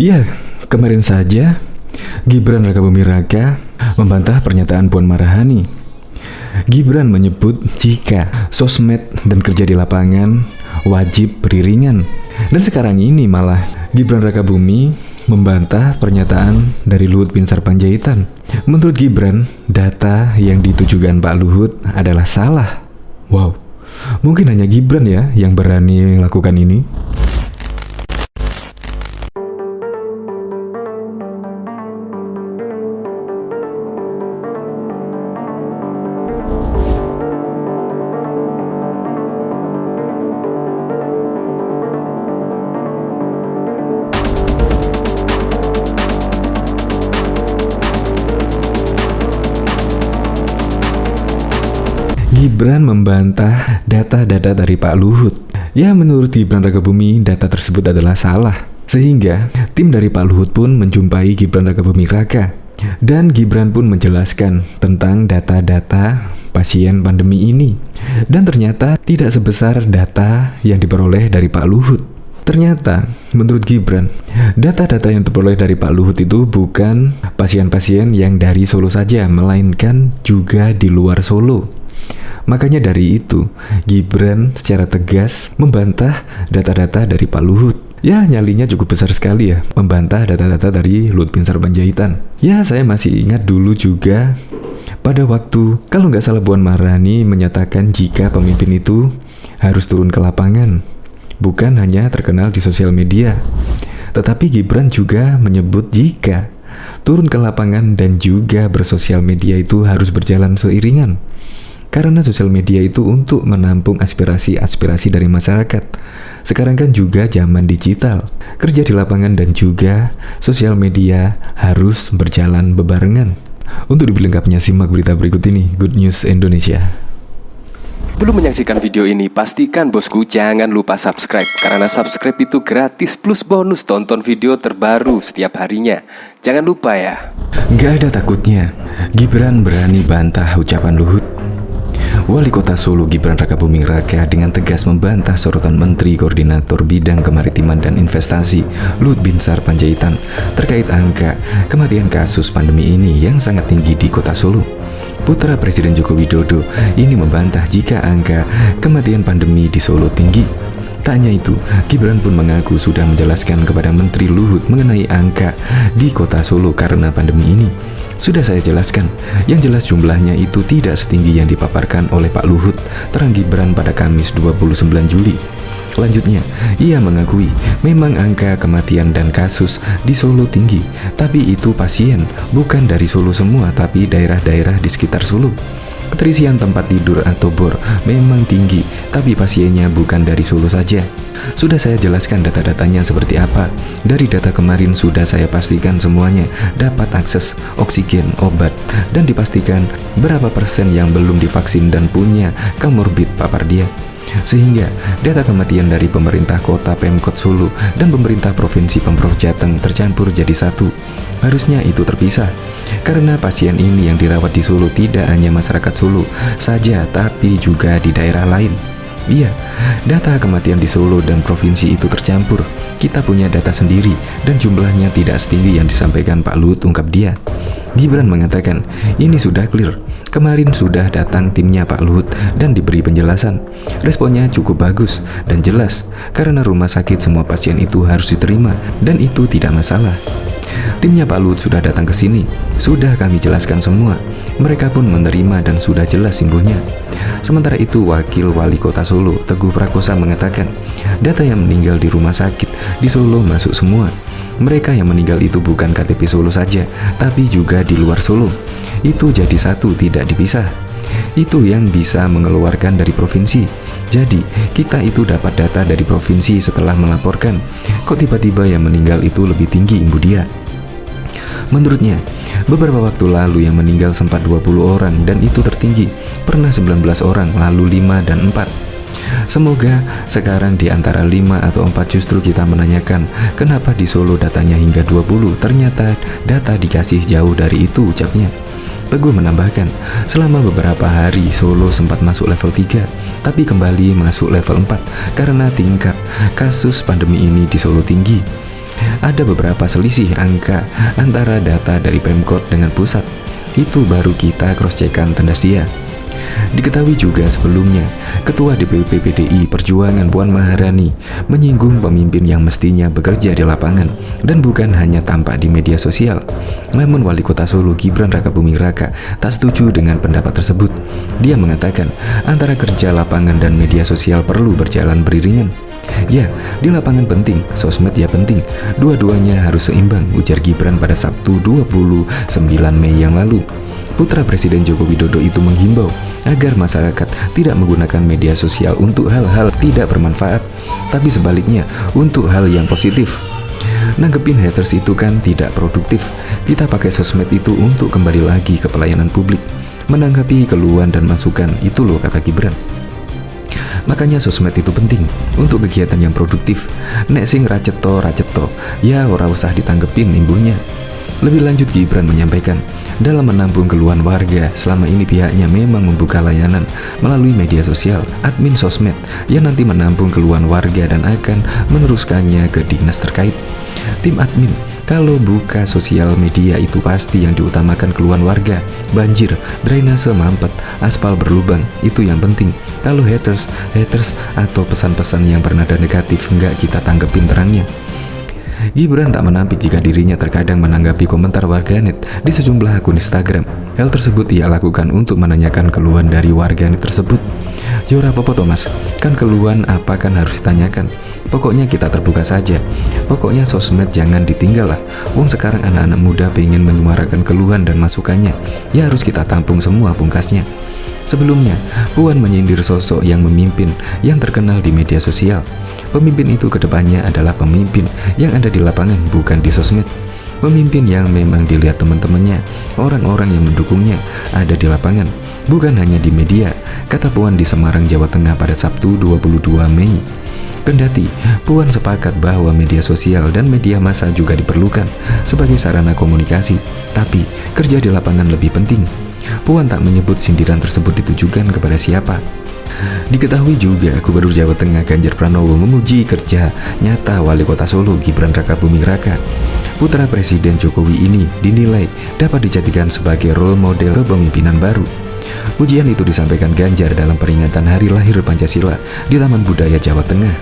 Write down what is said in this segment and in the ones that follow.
Ya, kemarin saja Gibran Rakabuming Raka membantah pernyataan Puan Maharani. Gibran menyebut jika sosmed dan kerja di lapangan wajib beriringan. Dan sekarang ini malah Gibran Rakabuming membantah pernyataan dari Luhut Binsar Panjaitan. Menurut Gibran, data yang ditujukan Pak Luhut adalah salah. Wow, mungkin hanya Gibran ya yang berani lakukan ini. Gibran membantah data-data dari Pak Luhut. Ya, menurut Gibran Rakabuming, data tersebut adalah salah. Sehingga tim dari Pak Luhut pun menjumpai Gibran Rakabuming Raka. Dan Gibran pun menjelaskan tentang data-data pasien pandemi ini. Dan ternyata tidak sebesar data yang diperoleh dari Pak Luhut. Ternyata, menurut Gibran, data-data yang diperoleh dari Pak Luhut itu bukan pasien-pasien yang dari Solo saja, melainkan juga di luar Solo. Makanya dari itu, Gibran secara tegas membantah data-data dari Pak Luhut. Ya, nyalinya cukup besar sekali ya, membantah data-data dari Luhut Binsar Panjaitan. Ya, saya masih ingat dulu juga pada waktu, kalau nggak salah, Puan Maharani menyatakan jika pemimpin itu harus turun ke lapangan, bukan hanya terkenal di sosial media. Tetapi Gibran juga menyebut jika turun ke lapangan dan juga bersosial media itu harus berjalan seiringan. Karena sosial media itu untuk menampung aspirasi-aspirasi dari masyarakat. Sekarang kan juga zaman digital. Kerja di lapangan dan juga sosial media harus berjalan bebarengan. Untuk lebih lengkapnya simak berita berikut ini, Good News Indonesia. Belum menyaksikan video ini, pastikan bosku jangan lupa subscribe. Karena subscribe itu gratis plus bonus tonton video terbaru setiap harinya. Jangan lupa ya. Gak ada takutnya, Gibran berani bantah ucapan Luhut. Wali Kota Solo Gibran Rakabuming Raka dengan tegas membantah sorotan Menteri Koordinator Bidang Kemaritiman dan Investasi Luhut Binsar Panjaitan terkait angka kematian kasus pandemi ini yang sangat tinggi di Kota Solo. Putra Presiden Joko Widodo ini membantah jika angka kematian pandemi di Solo tinggi. Tak hanya itu, Gibran pun mengaku sudah menjelaskan kepada Menteri Luhut mengenai angka di Kota Solo karena pandemi ini. Sudah saya jelaskan, yang jelas jumlahnya itu tidak setinggi yang dipaparkan oleh Pak Luhut, terang Gibran pada Kamis 29 Juli. Selanjutnya, ia mengakui memang angka kematian dan kasus di Solo tinggi, tapi itu pasien, bukan dari Solo semua, tapi daerah-daerah di sekitar Solo. Keterisian tempat tidur atau bor memang tinggi, tapi pasiennya bukan dari Solo saja. Sudah saya jelaskan data-datanya seperti apa. Dari data kemarin sudah saya pastikan semuanya dapat akses oksigen, obat, dan dipastikan berapa persen yang belum divaksin dan punya komorbid papar dia. Sehingga data kematian dari pemerintah kota Pemkot Solo dan pemerintah provinsi Pemprov Jateng tercampur jadi satu. Harusnya itu terpisah, karena pasien ini yang dirawat di Solo tidak hanya masyarakat Solo saja, tapi juga di daerah lain. Iya, data kematian di Solo dan provinsi itu tercampur. Kita punya data sendiri dan jumlahnya tidak setinggi yang disampaikan Pak Luhut, ungkap dia. Gibran mengatakan, ini sudah clear. Kemarin sudah datang timnya Pak Luhut dan diberi penjelasan. Responnya cukup bagus dan jelas, karena rumah sakit semua pasien itu harus diterima dan itu tidak masalah. Timnya Pak Luhut sudah datang ke sini, sudah kami jelaskan semua. Mereka pun menerima dan sudah jelas sembuhnya. Sementara itu, Wakil Wali Kota Solo, Teguh Prakosa mengatakan, data yang meninggal di rumah sakit di Solo masuk semua. Mereka yang meninggal itu bukan KTP Solo saja, tapi juga di luar Solo. Itu jadi satu, tidak dipisah. Itu yang bisa mengeluarkan dari provinsi. Jadi, kita itu dapat data dari provinsi setelah melaporkan. Kok tiba-tiba yang meninggal itu lebih tinggi, Ibu Dia? Menurutnya, beberapa waktu lalu yang meninggal sempat 20 orang dan itu tertinggi. Pernah 19 orang, lalu 5 dan 4. Semoga sekarang di antara 5 atau 4 justru kita menanyakan kenapa di Solo datanya hingga 20, ternyata data dikasih jauh dari itu, ucapnya. Teguh menambahkan, selama beberapa hari Solo sempat masuk level 3, tapi kembali masuk level 4 karena tingkat kasus pandemi ini di Solo tinggi. Ada beberapa selisih angka antara data dari Pemkot dengan pusat. Itu baru kita cross-check-kan, tandas dia. Diketahui juga sebelumnya, Ketua DPP PDI Perjuangan Puan Maharani menyinggung pemimpin yang mestinya bekerja di lapangan dan bukan hanya tampak di media sosial. Namun Wali Kota Solo Gibran Rakabuming Raka tak setuju dengan pendapat tersebut. Dia mengatakan antara kerja lapangan dan media sosial perlu berjalan beriringan. Ya, di lapangan penting, sosmed ya penting. Dua-duanya harus seimbang, ujar Gibran pada Sabtu 29 Mei yang lalu. Putra Presiden Joko Widodo itu menghimbau agar masyarakat tidak menggunakan media sosial untuk hal-hal tidak bermanfaat, tapi sebaliknya untuk hal yang positif. Nanggepin haters itu kan tidak produktif. Kita pakai sosmed itu untuk kembali lagi ke pelayanan publik, menanggapi keluhan dan masukan, itu loh, kata Gibran. Makanya sosmed itu penting untuk kegiatan yang produktif. Nek sing raceto, ya ora usah ditanggepin imbuhnya. Lebih lanjut Gibran menyampaikan, dalam menampung keluhan warga, selama ini pihaknya memang membuka layanan melalui media sosial, admin sosmed yang nanti menampung keluhan warga dan akan meneruskannya ke dinas terkait. Tim admin kalau buka sosial media itu pasti yang diutamakan keluhan warga, banjir, drainase mampet, aspal berlubang, itu yang penting. Kalau haters atau pesan-pesan yang bernada negatif nggak kita tanggepin terangnya. Gibran tak menampik jika dirinya terkadang menanggapi komentar warganet di sejumlah akun Instagram. Hal tersebut ia lakukan untuk menanyakan keluhan dari warganet tersebut. Yora apa Thomas, kan keluhan apa kan harus ditanyakan. Pokoknya kita terbuka saja. Pokoknya sosmed jangan ditinggal lah. Wong sekarang anak-anak muda pengen menyuarakan keluhan dan masukannya. Ya harus kita tampung semua, pungkasnya. Sebelumnya, Puan menyindir sosok yang memimpin yang terkenal di media sosial. Pemimpin itu kedepannya adalah pemimpin yang ada di lapangan, bukan di sosmed. Pemimpin yang memang dilihat teman-temannya, orang-orang yang mendukungnya ada di lapangan, bukan hanya di media, kata Puan di Semarang, Jawa Tengah pada Sabtu 22 Mei. Kendati Puan sepakat bahwa media sosial dan media massa juga diperlukan sebagai sarana komunikasi, tapi kerja di lapangan lebih penting. Puan tak menyebut sindiran tersebut ditujukan kepada siapa. Diketahui juga Gubernur Jawa Tengah Ganjar Pranowo memuji kerja nyata Wali Kota Solo Gibran Rakabuming Raka. Putra Presiden Jokowi ini dinilai dapat dijadikan sebagai role model kepemimpinan baru. Pujian itu disampaikan Ganjar dalam peringatan Hari Lahir Pancasila di Taman Budaya Jawa Tengah.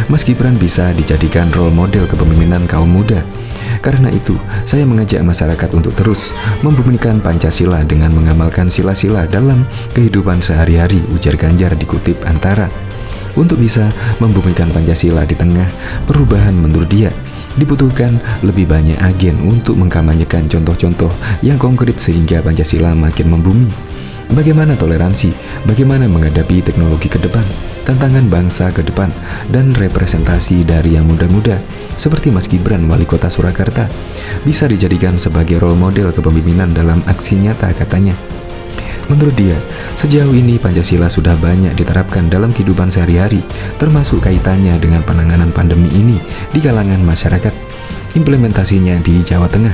Mas Gibran bisa dijadikan role model kepemimpinan kaum muda. Karena itu, saya mengajak masyarakat untuk terus membumikan Pancasila dengan mengamalkan sila-sila dalam kehidupan sehari-hari, ujar Ganjar dikutip Antara. Untuk bisa membumikan Pancasila di tengah perubahan menurut dia, dibutuhkan lebih banyak agen untuk mengkampanyekan contoh-contoh yang konkret sehingga Pancasila makin membumi. Bagaimana toleransi, bagaimana menghadapi teknologi ke depan, tantangan bangsa ke depan, dan representasi dari yang muda-muda seperti Mas Gibran, Wali Kota Surakarta, bisa dijadikan sebagai role model kepemimpinan dalam aksi nyata, katanya. Menurut dia, sejauh ini Pancasila sudah banyak diterapkan dalam kehidupan sehari-hari, termasuk kaitannya dengan penanganan pandemi ini di kalangan masyarakat. Implementasinya di Jawa Tengah.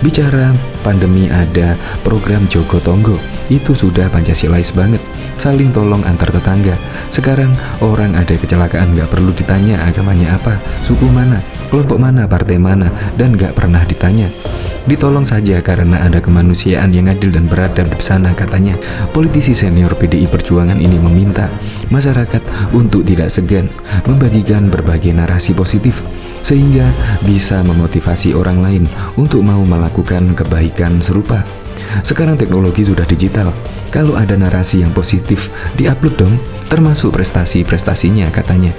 Bicara pandemi ada program Jogo Tonggo, itu sudah Pancasilais banget. Saling tolong antar tetangga. Sekarang orang ada kecelakaan gak perlu ditanya agamanya apa, suku mana, kelompok mana, partai mana, dan gak pernah ditanya. Ditolong saja karena ada kemanusiaan yang adil dan beradab di sana, katanya. Politisi senior PDI Perjuangan ini meminta masyarakat untuk tidak segan membagikan berbagai narasi positif sehingga bisa memotivasi orang lain untuk mau melakukan kebaikan serupa. Sekarang teknologi sudah digital. Kalau ada narasi yang positif, diupload dong, termasuk prestasi-prestasinya, katanya.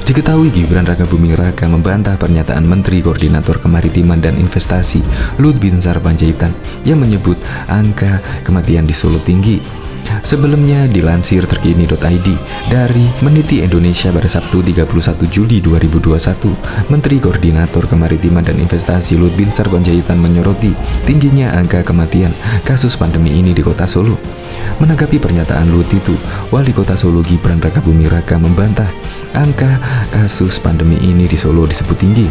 Diketahui Gibran Rakabuming Raka membantah pernyataan Menteri Koordinator Kemaritiman dan Investasi Luhut Binsar Panjaitan yang menyebut angka kematian di Solo tinggi. Sebelumnya dilansir terkini.id dari Meniti Indonesia pada Sabtu 31 Juli 2021, Menteri Koordinator Kemaritiman dan Investasi Luhut Binsar Panjaitan menyoroti tingginya angka kematian kasus pandemi ini di Kota Solo. Menanggapi pernyataan Luhut itu, Wali Kota Solo Gibran Rakabuming Raka membantah angka kasus pandemi ini di Solo disebut tinggi.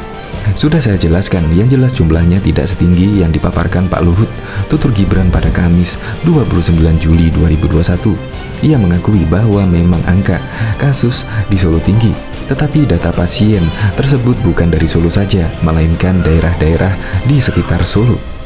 Sudah saya jelaskan, yang jelas jumlahnya tidak setinggi yang dipaparkan Pak Luhut, tutur Gibran pada Kamis 29 Juli 2021. Ia mengakui bahwa memang angka kasus di Solo tinggi, Tetapi data pasien tersebut bukan dari Solo saja, melainkan daerah-daerah di sekitar Solo.